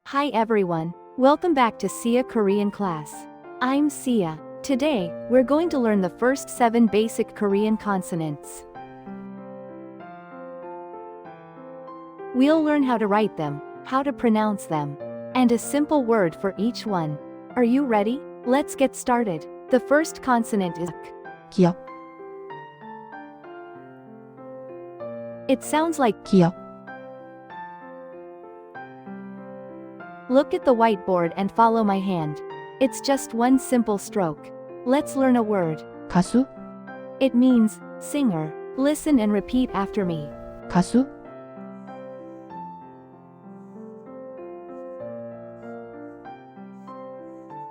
Hi everyone, welcome back to Sia Korean class. I'm Sia. Today, we're going to learn the first 7 basic Korean consonants. We'll learn how to write them, how to pronounce them, and a simple word for each one. Are you ready? Let's get started. The first consonant is K. 기억, It sounds like 기억, Look at the whiteboard and follow my hand. It's just one simple stroke. Let's learn a word. 가수, It means singer. Listen and repeat after me. 가수,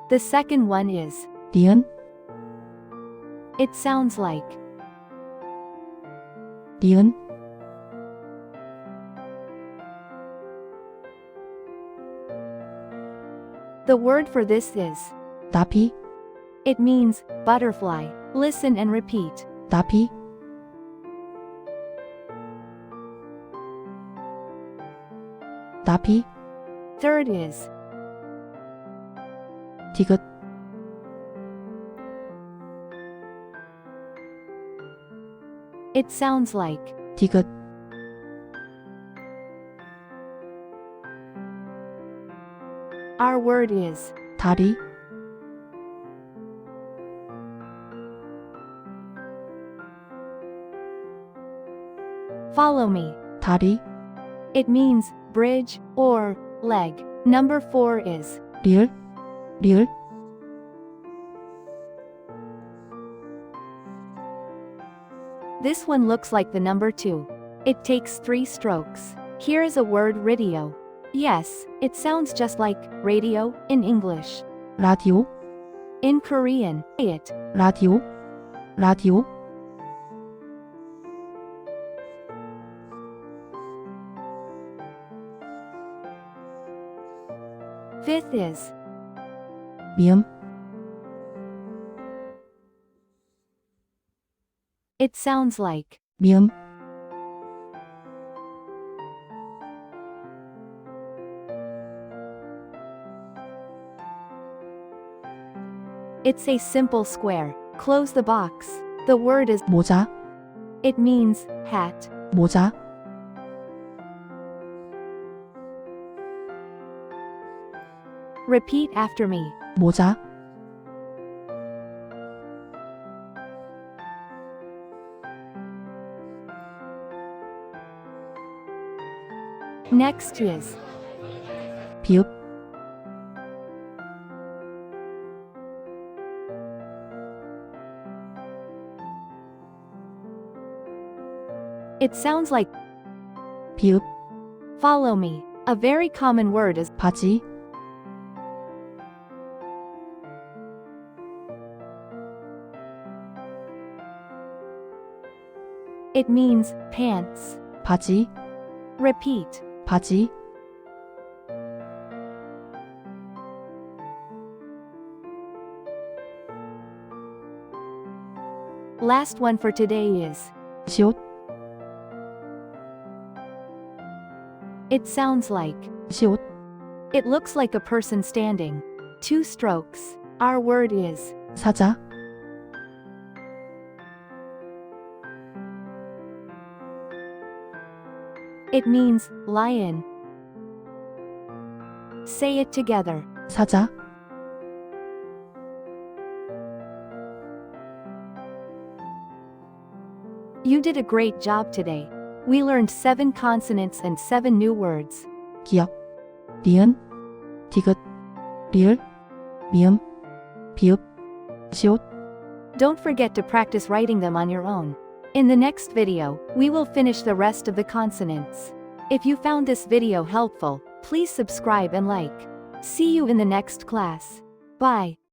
The second one is 니은, It sounds like 니은, The word for this is 나비, It means butterfly. Listen and repeat. 나비, 나비, Third is 디귿, It sounds like 디귿, Our word is 다리, Follow me. 다리, It means bridge or leg. Number 4 is 리을, 리을, This one looks like the number 2. It takes 3 strokes. Here is a word radio. Yes, it sounds just like radio in English. 라디오, In Korean, say it. 라디오, 라디오, Fifth is 미음, It sounds like 미음, It's a simple square. Close the box. The word is 모자, It means hat. 모자, Repeat after me. 모자, Next is 비읍, It sounds like 비읍, follow me. A very common word is 바지, It means pants. 바지, Repeat. 바지, Last one for today is 시옷, It sounds like 시옷, It looks like a person standing. 2 strokes. Our word is 사자, It means lion. Say it together. 사자, You did a great job today. We learned 7 consonants and 7 new words. 기억, 니은, 디귿, 리을, 미음, 비읍, 시옷, Don't forget to practice writing them on your own. In the next video, we will finish the rest of the consonants. If you found this video helpful, please subscribe and like. See you in the next class. Bye.